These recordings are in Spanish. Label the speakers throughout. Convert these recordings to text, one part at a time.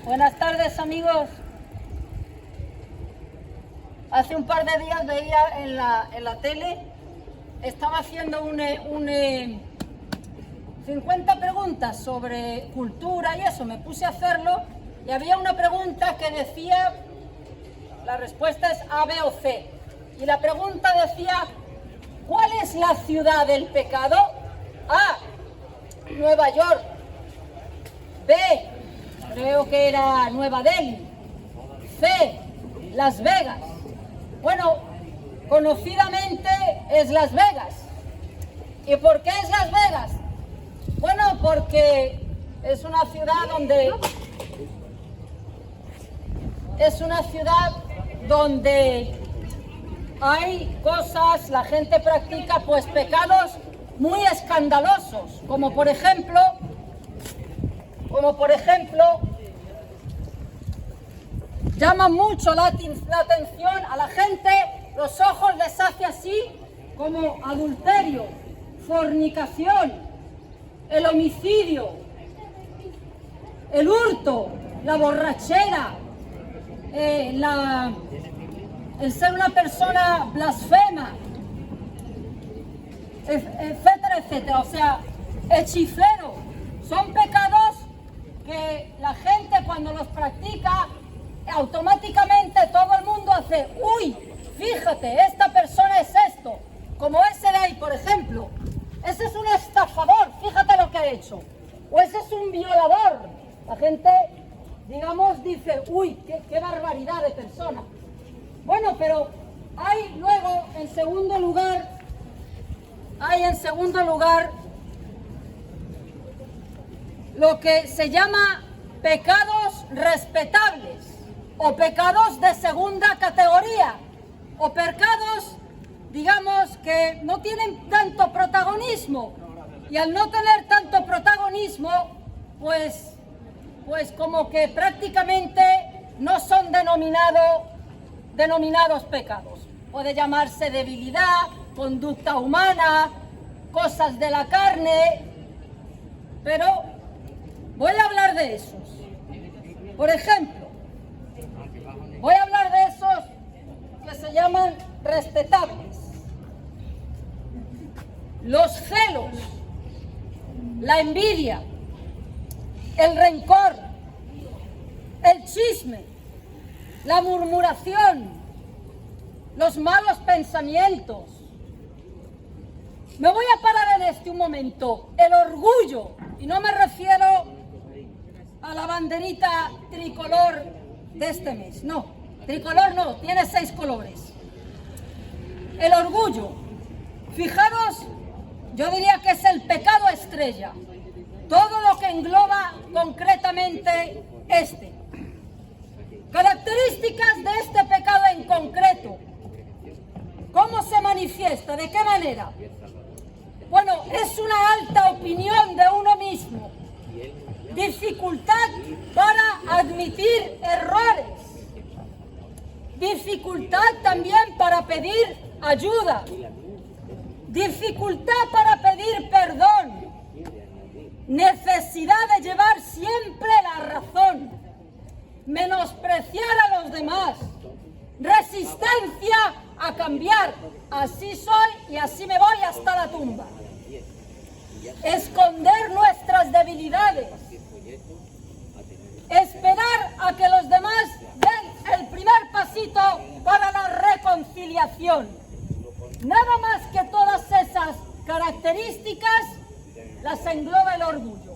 Speaker 1: Buenas tardes, amigos. Hace un par de días veía en la tele, estaba haciendo 50 preguntas sobre cultura y eso, me puse a hacerlo y había una pregunta que decía, la respuesta es A, B o C, y la pregunta decía, ¿cuál es la ciudad del pecado? A, Nueva York. B, creo que era Nueva Delhi. C, Las Vegas. Bueno, conocidamente es Las Vegas. ¿Y por qué es Las Vegas? Bueno, porque es una ciudad donde hay cosas, la gente practica pues pecados muy escandalosos, como por ejemplo, llama mucho la atención a la gente, los ojos les hace así, como adulterio, fornicación, el homicidio, el hurto, la borrachera, el ser una persona blasfema, etcétera, etcétera. O sea, hechicero. Son pecados que la gente cuando los practica, automáticamente todo el mundo hace, uy, fíjate, esta persona es esto. Como ese de ahí, por ejemplo. Ese es un estafador, fíjate lo que ha hecho. O ese es un violador. La gente, digamos, dice, uy, qué barbaridad de persona. Bueno, pero hay luego, en segundo lugar, lo que se llama pecados respetables, o pecados de segunda categoría, o pecados, digamos, que no tienen tanto protagonismo, y al no tener tanto protagonismo, pues como que prácticamente no son denominados pecados. Puede llamarse debilidad, conducta humana, cosas de la carne, pero voy a hablar de esos. Por ejemplo, voy a hablar de esos que se llaman respetables. Los celos, la envidia, el rencor, el chisme, la murmuración, los malos pensamientos. Me voy a parar en un momento. El orgullo, y no me refiero a la banderita tricolor de este mes, no, tricolor no, tiene 6 colores. El orgullo, fijaros, yo diría que es el pecado estrella, todo lo que engloba concretamente este. Características de este pecado en concreto. ¿Cómo se manifiesta? ¿De qué manera? Bueno, es una alta opinión de uno mismo, dificultad para admitir errores, dificultad también para pedir ayuda, dificultad para pedir perdón, necesidad de llevar siempre la razón, menospreciar a los demás, resistencia a cambiar, así soy y así me voy hasta la tumba. Esconder nuestras debilidades, esperar a que los demás den el primer pasito para la reconciliación. Nada más que todas esas características las engloba el orgullo.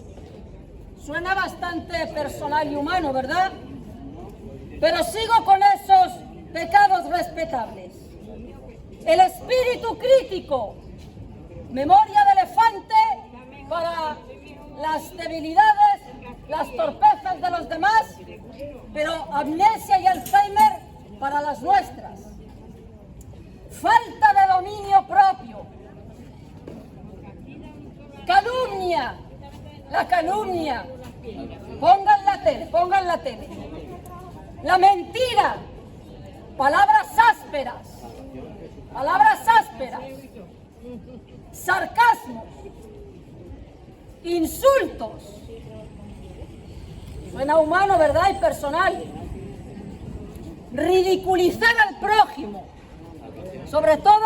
Speaker 1: Suena bastante personal y humano, ¿verdad? Pero sigo con esos pecados respetables. El espíritu crítico, memoria de elefante para las debilidades, las torpezas de los demás, pero amnesia y Alzheimer para las nuestras. Falta de dominio propio. Calumnia, la calumnia. Pongan la tele. La mentira, palabras ásperas, sarcasmo, insultos. Suena humano, ¿verdad? Y personal. Ridiculizar al prójimo, sobre todo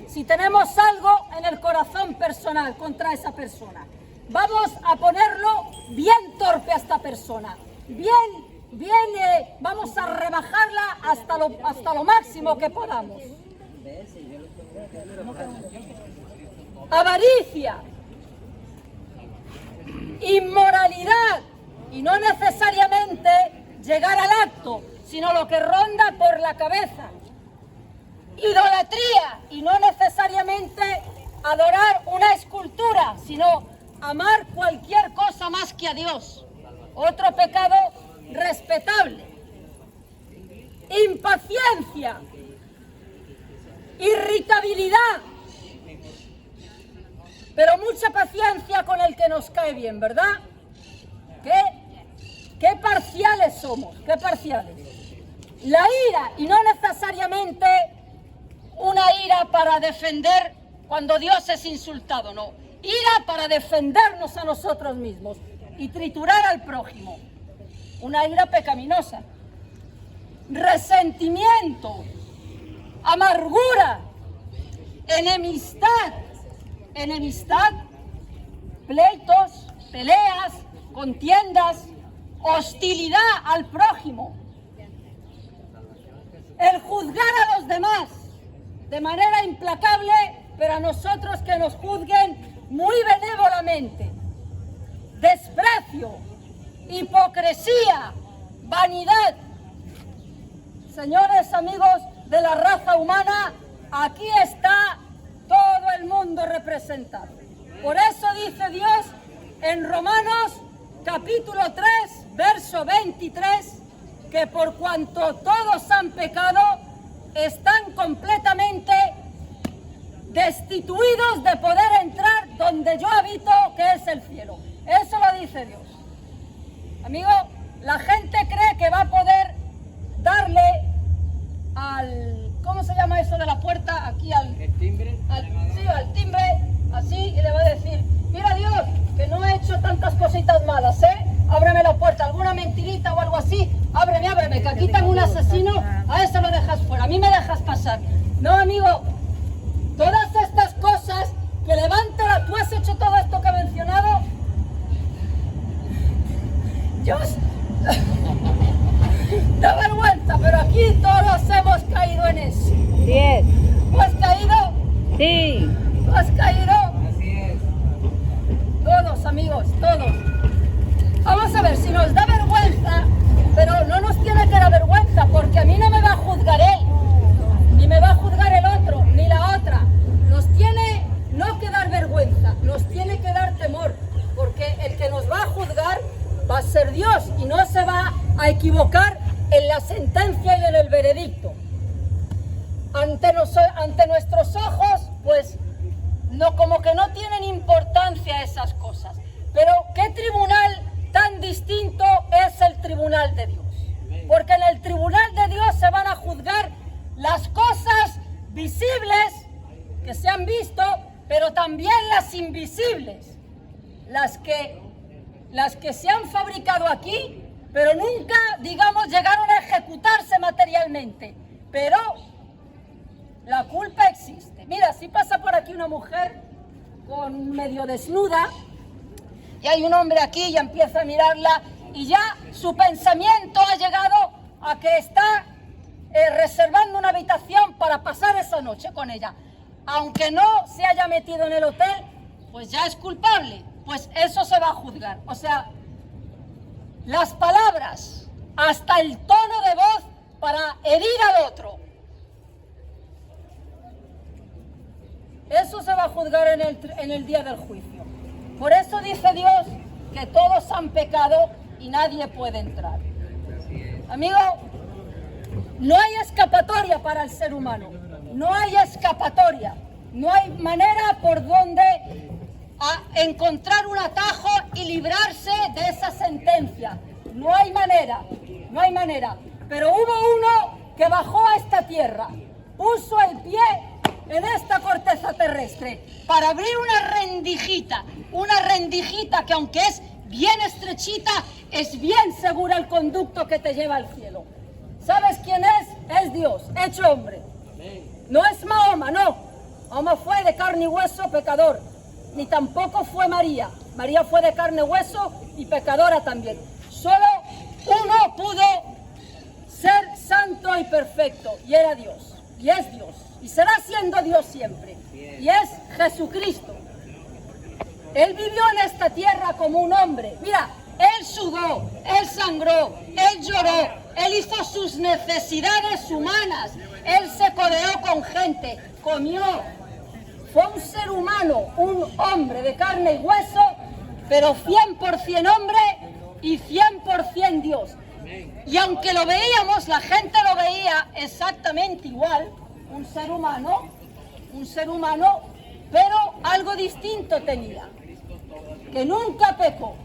Speaker 1: si tenemos algo en el corazón personal contra esa persona. Vamos a ponerlo bien torpe a esta persona, vamos a rebajarla hasta lo máximo que podamos. Avaricia, inmoralidad, y no necesariamente llegar al acto, sino lo que ronda por la cabeza. Idolatría, y no necesariamente adorar una escultura, sino amar cualquier cosa más que a Dios. Otro pecado respetable. Impaciencia, irritabilidad, pero mucha paciencia con el que nos cae bien, ¿verdad? ¿Qué parciales somos? ¿Qué parciales? La ira, y no necesariamente una ira para defender cuando Dios es insultado, no. Ira para defendernos a nosotros mismos y triturar al prójimo. Una ira pecaminosa. Resentimiento, amargura, enemistad, pleitos, peleas, contiendas, hostilidad al prójimo. El juzgar a los demás de manera implacable, pero a nosotros que nos juzguen muy benévolamente. Desprecio, hipocresía, vanidad. Señores amigos de la raza humana, aquí está todo el mundo representado. Por eso dice Dios en Romanos capítulo 3, verso 23, que por cuanto todos han pecado, están completamente destituidos de poder entrar donde yo habito, que es el cielo. Eso lo dice Dios. Amigo, la gente cree que va a poder darle al... ¿Cómo se llama eso de la puerta? Aquí al... ¿El timbre? Sí, al timbre, así, y le va a decir, mira Dios, que no he hecho tantas cositas malas, ábreme la puerta, alguna mentirita o algo así, ábreme, que aquí tengo un asesino, a ese lo dejas fuera, a mí me dejas pasar. No, amigo, todas estas cosas que levántala, tú has hecho todo esto que he mencionado. Dios, da vergüenza, pero aquí todos hemos caído en eso.
Speaker 2: Así es.
Speaker 1: ¿Tú has caído?
Speaker 2: Sí.
Speaker 1: ¿Tú has caído?
Speaker 3: Así es.
Speaker 1: Todos, amigos, todos. Vamos a ver, si nos da vergüenza, pero no nos tiene que dar vergüenza, porque a mí no me va a juzgar él, ni me va a juzgar el otro, ni la otra. Nos tiene no que dar vergüenza, nos tiene que dar temor, porque el que nos va a juzgar va a ser Dios y no se va a equivocar en la sentencia y en el veredicto. Ante nuestros ojos, pues, no, como que no tienen importancia esas cosas. Pero ¿qué tribunal tan distinto es el tribunal de Dios? Porque en el tribunal de Dios se van a juzgar las cosas visibles que se han visto, pero también las invisibles, las que se han fabricado aquí, pero nunca, digamos, llegaron a ejecutarse materialmente. Pero la culpa existe. Mira, si pasa por aquí una mujer con medio desnuda y hay un hombre aquí y empieza a mirarla y ya su pensamiento ha llegado a que está reservando una habitación para pasar esa noche con ella. Aunque no se haya metido en el hotel, pues ya es culpable. Pues eso se va a juzgar. O sea, las palabras, hasta el tono de voz para herir al otro, eso se va a juzgar en el día del juicio. Por eso dice Dios que todos han pecado y nadie puede entrar. Amigo, no hay escapatoria para el ser humano. No hay escapatoria. No hay manera por donde encontrar un atajo y librarse de esa sentencia. No hay manera. Pero hubo uno que bajó a esta tierra, puso el pie en esta corteza terrestre para abrir una rendijita que aunque es bien estrechita, es bien segura el conducto que te lleva al cielo. ¿Sabes quién es? Es Dios, hecho hombre. No es Mahoma, no. Mahoma fue de carne y hueso, pecador. Ni tampoco fue María. María fue de carne y hueso y pecadora también. Solo uno pudo ser santo y perfecto, y era Dios, y es Dios, y será siendo Dios siempre, y es Jesucristo. Él vivió en esta tierra como un hombre. Mira, él sudó, él sangró, él lloró, él hizo sus necesidades humanas, él se codeó con gente, comió. Fue un ser humano, un hombre de carne y hueso, pero 100% hombre y 100% Dios. Y aunque lo veíamos, la gente lo veía exactamente igual, un ser humano, pero algo distinto tenía, que nunca pecó.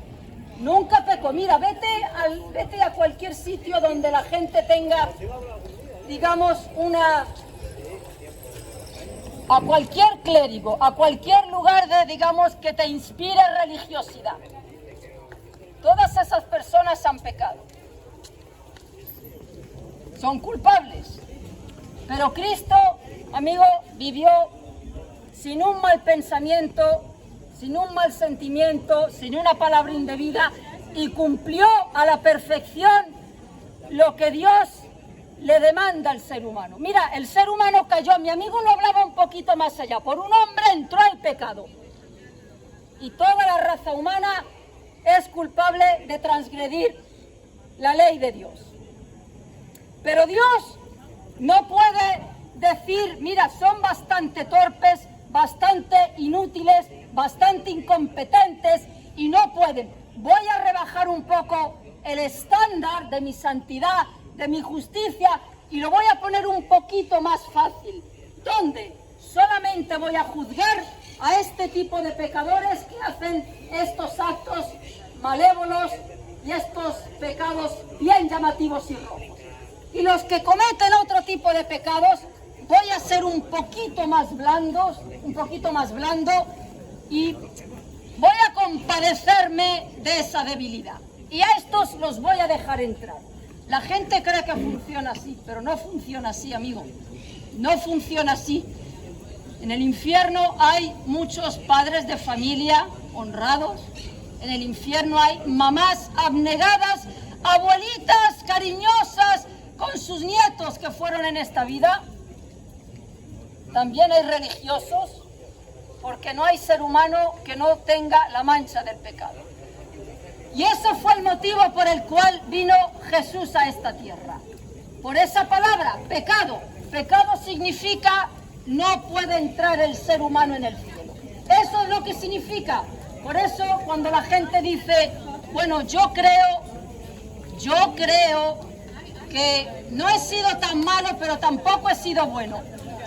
Speaker 1: Mira, vete a cualquier sitio donde la gente tenga, digamos, a cualquier clérigo, a cualquier lugar digamos, que te inspire religiosidad. Todas esas personas han pecado. Son culpables. Pero Cristo, amigo, vivió sin un mal pensamiento, sin un mal sentimiento, sin una palabra indebida, y cumplió a la perfección lo que Dios le demanda al ser humano. Mira, el ser humano cayó, mi amigo lo hablaba un poquito más allá, por un hombre entró el pecado. Y toda la raza humana es culpable de transgredir la ley de Dios. Pero Dios no puede decir, mira, son bastante torpes, bastante inútiles, bastante incompetentes y no pueden. Voy a rebajar un poco el estándar de mi santidad, de mi justicia, y lo voy a poner un poquito más fácil. ¿Dónde? Solamente voy a juzgar a este tipo de pecadores que hacen estos actos malévolos y estos pecados bien llamativos y rojos. Y los que cometen otro tipo de pecados, voy a ser un poquito más blando, y voy a compadecerme de esa debilidad. Y a estos los voy a dejar entrar. La gente cree que funciona así, pero no funciona así, amigo. No funciona así. En el infierno hay muchos padres de familia honrados. En el infierno hay mamás abnegadas, abuelitas cariñosas con sus nietos que fueron en esta vida. También hay religiosos, porque no hay ser humano que no tenga la mancha del pecado. Y ese fue el motivo por el cual vino Jesús a esta tierra. Por esa palabra, pecado. Pecado significa no puede entrar el ser humano en el cielo. Eso es lo que significa. Por eso cuando la gente dice, bueno, yo creo que no he sido tan malo, pero tampoco he sido bueno.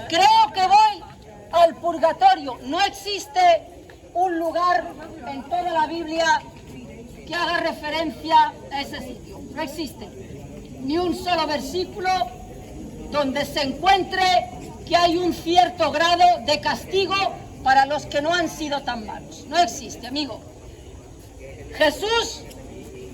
Speaker 1: Creo que voy al purgatorio. No existe un lugar en toda la Biblia que haga referencia a ese sitio. No existe ni un solo versículo donde se encuentre que hay un cierto grado de castigo para los que no han sido tan malos. No existe, amigo. Jesús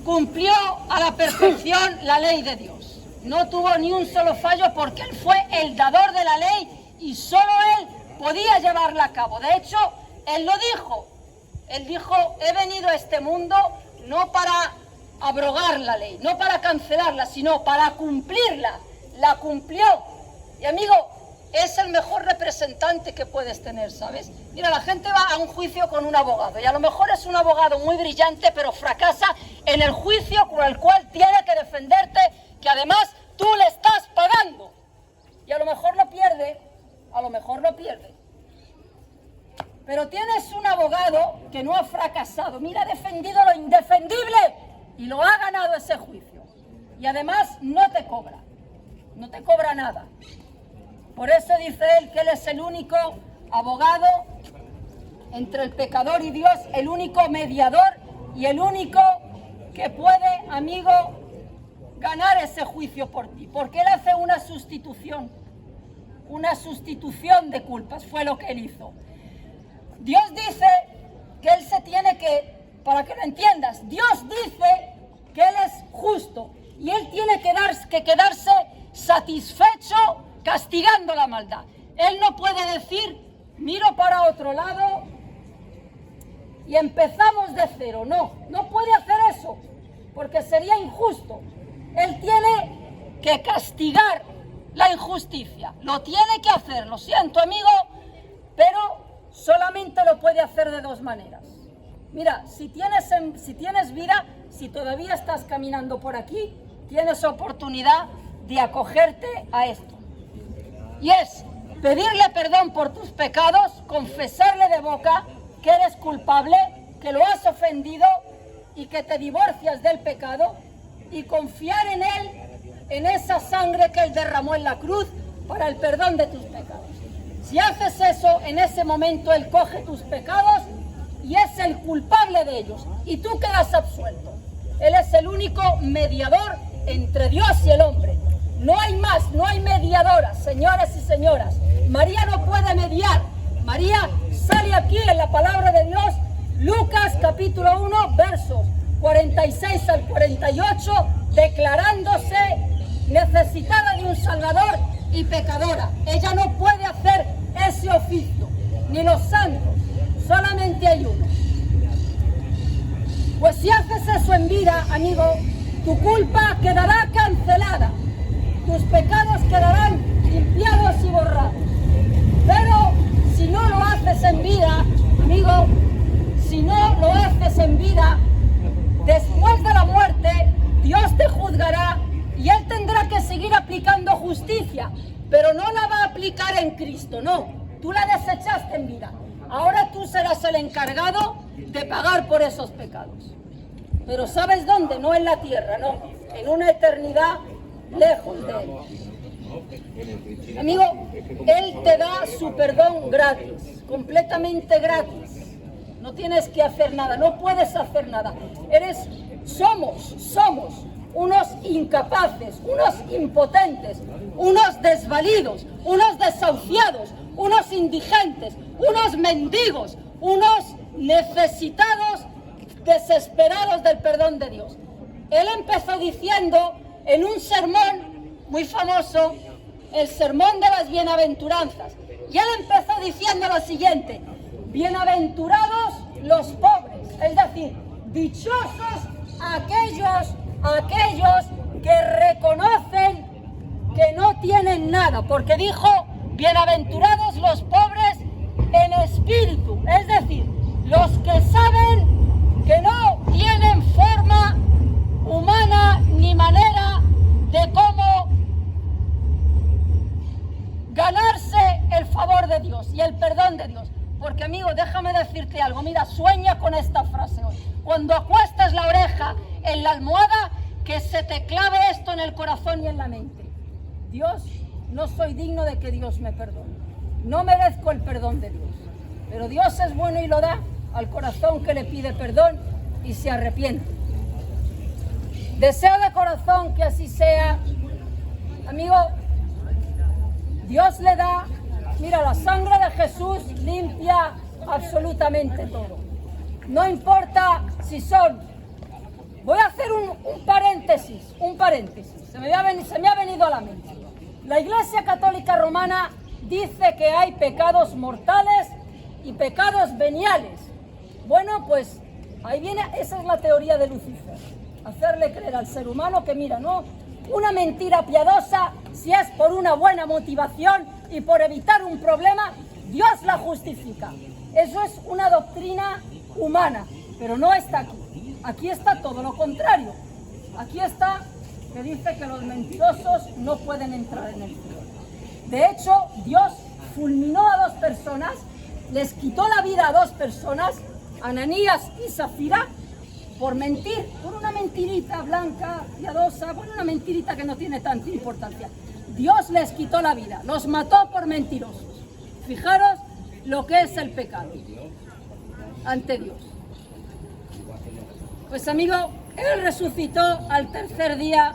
Speaker 1: cumplió a la perfección la ley de Dios. No tuvo ni un solo fallo porque Él fue el dador de la ley y solo Él podía llevarla a cabo. De hecho, Él lo dijo. Él dijo, he venido a este mundo no para abrogar la ley, no para cancelarla, sino para cumplirla. La cumplió. Y amigo, es el mejor representante que puedes tener, ¿sabes? Mira, la gente va a un juicio con un abogado y a lo mejor es un abogado muy brillante, pero fracasa en el juicio con el cual tiene que defenderte, que además tú le estás pagando. Y a lo mejor lo pierde, Pero tienes un abogado que no ha fracasado. Mira, ha defendido lo indefendible y lo ha ganado ese juicio. Y además no te cobra nada. Por eso dice él que él es el único abogado entre el pecador y Dios, el único mediador y el único que puede, amigo, ganar ese juicio por ti. Porque él hace una sustitución. una sustitución de culpas, fue lo que él hizo. Dios dice que él se tiene que, para que lo entiendas, Dios dice que él es justo y él tiene que quedarse satisfecho castigando la maldad. Él no puede decir, miro para otro lado y empezamos de cero. No, no puede hacer eso, porque sería injusto. Él tiene que castigar la injusticia. Lo tiene que hacer, lo siento, amigo, pero solamente lo puede hacer de dos maneras. Mira, si tienes vida, si todavía estás caminando por aquí, tienes oportunidad de acogerte a esto. Y es pedirle perdón por tus pecados, confesarle de boca que eres culpable, que lo has ofendido y que te divorcias del pecado y confiar en él, en esa sangre que él derramó en la cruz para el perdón de tus pecados. Si haces eso, en ese momento él coge tus pecados y es el culpable de ellos y tú quedas absuelto. Él es el único mediador entre Dios y el hombre. No hay más, no hay mediadoras, señores y señoras. María no puede mediar. María sale aquí en la palabra de Dios, Lucas capítulo 1, versos 46 al 48, declarándose necesitada de un Salvador y pecadora. Ella no puede hacer ese oficio, ni los santos, solamente hay uno. Pues si haces eso en vida, amigo, tu culpa quedará cancelada, tus pecados quedarán limpiados y borrados. Pero si no lo haces en vida, amigo, si no lo haces en vida, después de la muerte, Dios te juzgará y Él tendrá que seguir aplicando justicia, pero no la va a aplicar en Cristo, no. Tú la desechaste en vida. Ahora tú serás el encargado de pagar por esos pecados. Pero ¿sabes dónde? No en la tierra, no. En una eternidad lejos de Él. Amigo, Él te da su perdón gratis, completamente gratis. No tienes que hacer nada, no puedes hacer nada. Somos unos incapaces, unos impotentes, unos desvalidos, unos desahuciados, unos indigentes, unos mendigos, unos necesitados, desesperados del perdón de Dios. Él empezó diciendo en un sermón muy famoso, el sermón de las bienaventuranzas, y él empezó diciendo lo siguiente: bienaventurados los pobres, es decir, dichosos aquellos que reconocen que no tienen nada, porque dijo, bienaventurados los pobres en espíritu, es decir, los que saben que no tienen forma humana ni manera de cómo ganarse el favor de Dios y el perdón de Dios. Porque, amigo, déjame decirte algo, mira, sueña con esta frase hoy. Cuando acuestas la oreja en la almohada, que se te clave esto en el corazón y en la mente: Dios, no soy digno de que Dios me perdone, no merezco el perdón de Dios, pero Dios es bueno y lo da al corazón que le pide perdón y se arrepiente. Deseo de corazón que así sea, amigo. Dios le da, mira, la sangre de Jesús limpia absolutamente todo. No importa si son, voy a hacer un paréntesis, se me ha venido a la mente. La Iglesia Católica Romana dice que hay pecados mortales y pecados veniales. Bueno, pues ahí viene, esa es la teoría de Lucifer, hacerle creer al ser humano que, mira, no, una mentira piadosa, si es por una buena motivación y por evitar un problema, Dios la justifica. Eso es una doctrina humana, pero no está aquí. Aquí está todo lo contrario. Aquí está que dice que los mentirosos no pueden entrar en el cielo. De hecho, Dios fulminó a 2 personas, les quitó la vida a 2 personas, Ananías y Zafira, por mentir, por una mentirita blanca, piadosa, bueno, una mentirita que no tiene tanta importancia. Dios les quitó la vida, los mató por mentirosos. Fijaros lo que es el pecado ante Dios. Pues, amigo, Él resucitó al 3er día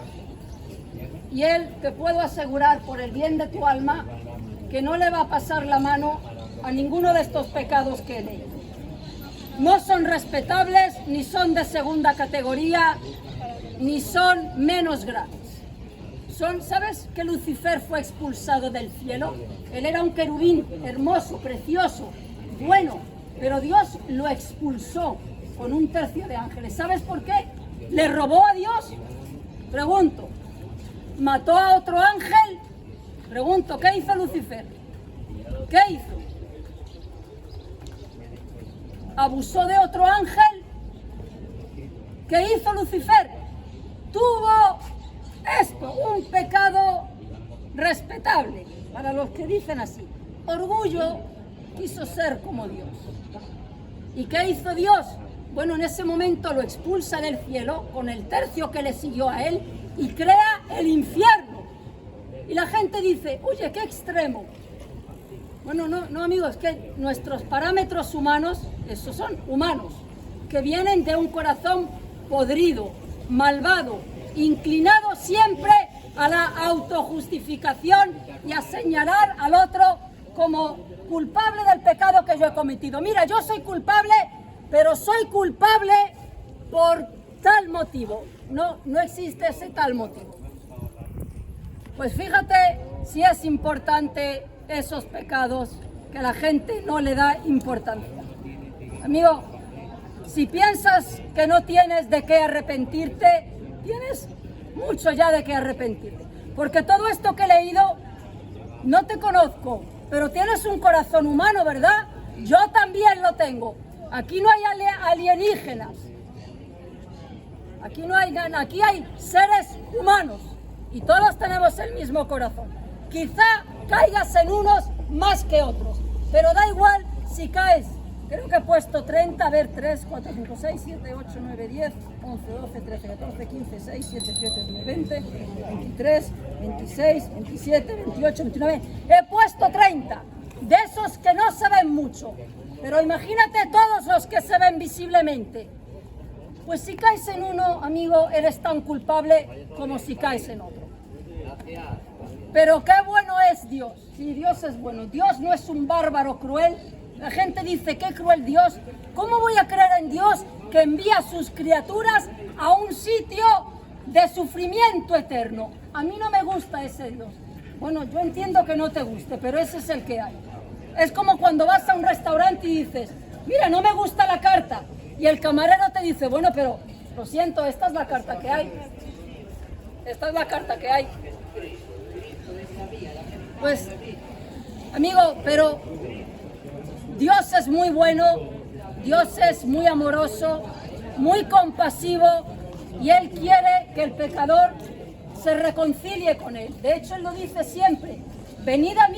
Speaker 1: y Él, te puedo asegurar por el bien de tu alma, que no le va a pasar la mano a ninguno de estos pecados que he leído. No son respetables, ni son de segunda categoría, ni son menos graves. ¿Sabes que Lucifer fue expulsado del cielo? Él era un querubín hermoso, precioso, bueno, pero Dios lo expulsó con un tercio de ángeles. ¿Sabes por qué? ¿Le robó a Dios? Pregunto. ¿Mató a otro ángel? Pregunto, ¿qué hizo Lucifer? ¿Qué hizo? ¿Abusó de otro ángel? ¿Qué hizo Lucifer? Tuvo esto, un pecado respetable, para los que dicen así. Orgullo, quiso ser como Dios. ¿Y qué hizo Dios? Bueno, en ese momento lo expulsa del cielo con el tercio que le siguió a él y crea el infierno. Y la gente dice, oye, qué extremo. Bueno, no amigos, que nuestros parámetros humanos, esos son humanos, que vienen de un corazón podrido, malvado, inclinado siempre a la autojustificación y a señalar al otro como culpable del pecado que yo he cometido. Mira, yo soy culpable, pero soy culpable por tal motivo. No existe ese tal motivo. Pues fíjate si es importante esos pecados que la gente no le da importancia. Amigo, si piensas que no tienes de qué arrepentirte, tienes mucho ya de qué arrepentirte. Porque todo esto que he leído, no te conozco, pero tienes un corazón humano, ¿verdad? Yo también lo tengo. Aquí no hay alienígenas. Aquí hay seres humanos y todos tenemos el mismo corazón. Quizá caigas en unos más que otros, pero da igual si caes. Creo que he puesto 30, a ver, 3, 4, 5, 6, 7, 8, 9, 10, 11, 12, 13, 14, 15, 6, 7, 18, 19, 20, 23, 26, 27, 28, 29. He puesto 30, de esos que no se ven mucho, pero imagínate todos los que se ven visiblemente. Pues si caes en uno, amigo, eres tan culpable como si caes en otro. Pero qué bueno es Dios. Sí, Dios es bueno. Dios no es un bárbaro cruel. La gente dice, qué cruel Dios. ¿Cómo voy a creer en Dios que envía a sus criaturas a un sitio de sufrimiento eterno? A mí no me gusta ese Dios. Bueno, yo entiendo que no te guste, pero ese es el que hay. Es como cuando vas a un restaurante y dices, mira, no me gusta la carta. Y el camarero te dice, bueno, pero lo siento, esta es la carta que hay. Esta es la carta que hay. Pues, amigo, pero Dios es muy bueno, Dios es muy amoroso, muy compasivo y Él quiere que el pecador se reconcilie con Él. De hecho, Él lo dice siempre, venid a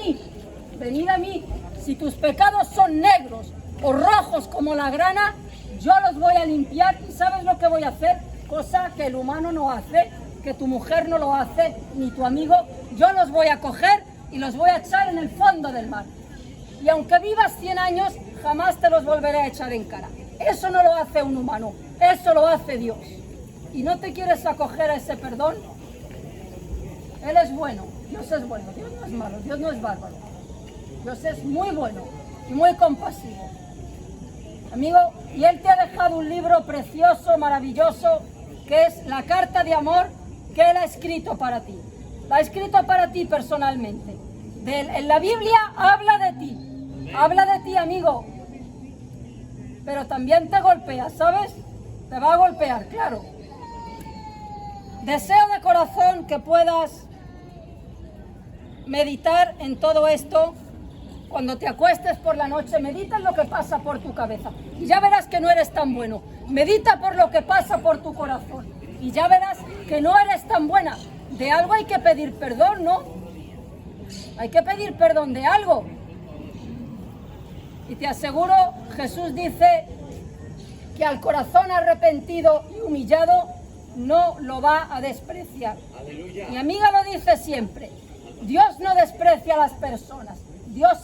Speaker 1: mí, si tus pecados son negros o rojos como la grana, yo los voy a limpiar y ¿sabes lo que voy a hacer? Cosa que el humano no hace, que tu mujer no lo hace, ni tu amigo, yo los voy a coger y los voy a echar en el fondo del mar. Y aunque vivas 100 años, jamás te los volveré a echar en cara. Eso no lo hace un humano, eso lo hace Dios. ¿Y no te quieres acoger a ese perdón? Él es bueno, Dios es bueno, Dios no es malo, Dios no es bárbaro. Dios es muy bueno y muy compasivo. Amigo, y Él te ha dejado un libro precioso, maravilloso, que es la carta de amor que Él ha escrito para ti. La ha escrito para ti personalmente. En la Biblia habla de ti, amigo, pero también te golpea, ¿sabes? Te va a golpear, claro. Deseo de corazón que puedas meditar en todo esto. Cuando te acuestes por la noche, medita en lo que pasa por tu cabeza y ya verás que no eres tan bueno. Medita por lo que pasa por tu corazón y ya verás que no eres tan buena. De algo hay que pedir perdón, ¿no? Hay que pedir perdón de algo. Y te aseguro, Jesús dice que al corazón arrepentido y humillado no lo va a despreciar. Aleluya. Mi amiga lo dice siempre, Dios no desprecia a las personas. Dios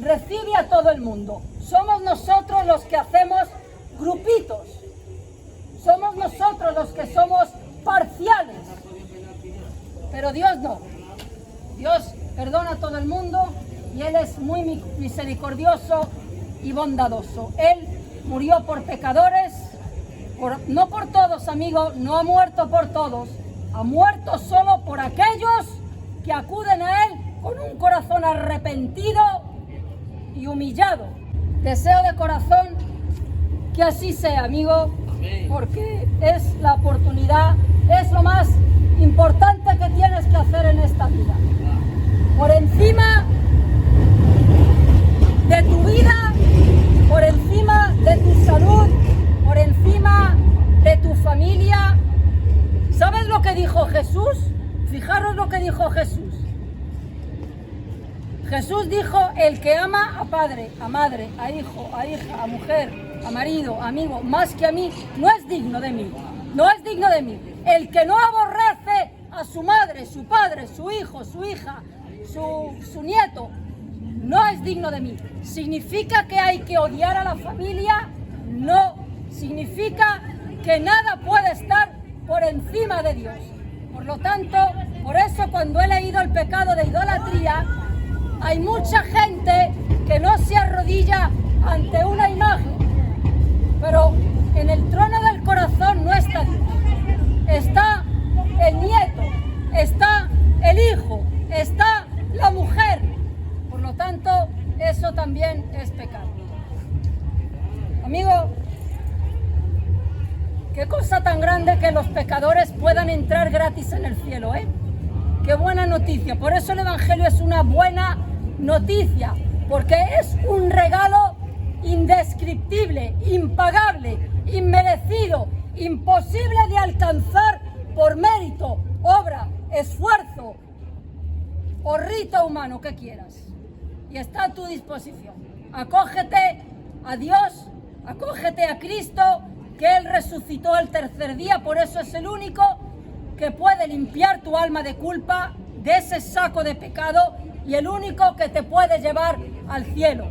Speaker 1: recibe a todo el mundo. Somos nosotros los que hacemos grupitos. Somos nosotros los que somos parciales. Pero Dios no. Dios perdona a todo el mundo y Él es muy misericordioso y bondadoso. Él murió por pecadores, no por todos, amigos, no ha muerto por todos, ha muerto solo por aquellos que acuden a Él con un corazón arrepentido y humillado. Deseo de corazón que así sea, amigo, porque es la oportunidad, es lo más importante que tienes que hacer en esta vida. Por encima de tu vida, por encima de tu salud, por encima de tu familia. ¿Sabes lo que dijo Jesús? Fijaros lo que dijo Jesús. Jesús dijo: el que ama a padre, a madre, a hijo, a hija, a mujer, a marido, a amigo, más que a mí, no es digno de mí. No es digno de mí. El que no aborrece a su madre, su padre, su hijo, su hija, su nieto, no es digno de mí. ¿Significa que hay que odiar a la familia? No. Significa que nada puede estar por encima de Dios. Por lo tanto, por eso cuando he leído el pecado de idolatría, hay mucha gente que no se arrodilla ante una imagen, pero en el trono del corazón no está Dios. Está el nieto, está el hijo, está la mujer. Por lo tanto, eso también es pecado. Amigo, qué cosa tan grande que los pecadores puedan entrar gratis en el cielo, ¿eh? Qué buena noticia. Por eso el Evangelio es una buena noticia, porque es un regalo indescriptible, impagable, inmerecido, imposible de alcanzar por mérito, obra, esfuerzo o rito humano que quieras. Y está a tu disposición. Acógete a Dios, acógete a Cristo, que Él resucitó al tercer día, por eso es el único que puede limpiar tu alma de culpa, de ese saco de pecado, y el único que te puede llevar al cielo.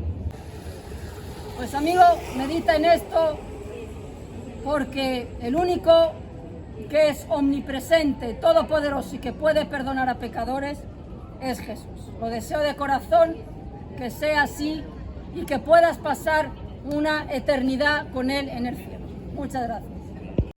Speaker 1: Pues amigo, medita en esto, porque el único que es omnipresente, todopoderoso y que puede perdonar a pecadores es Jesús. Lo deseo de corazón que sea así y que puedas pasar una eternidad con Él en el cielo. Muchas gracias.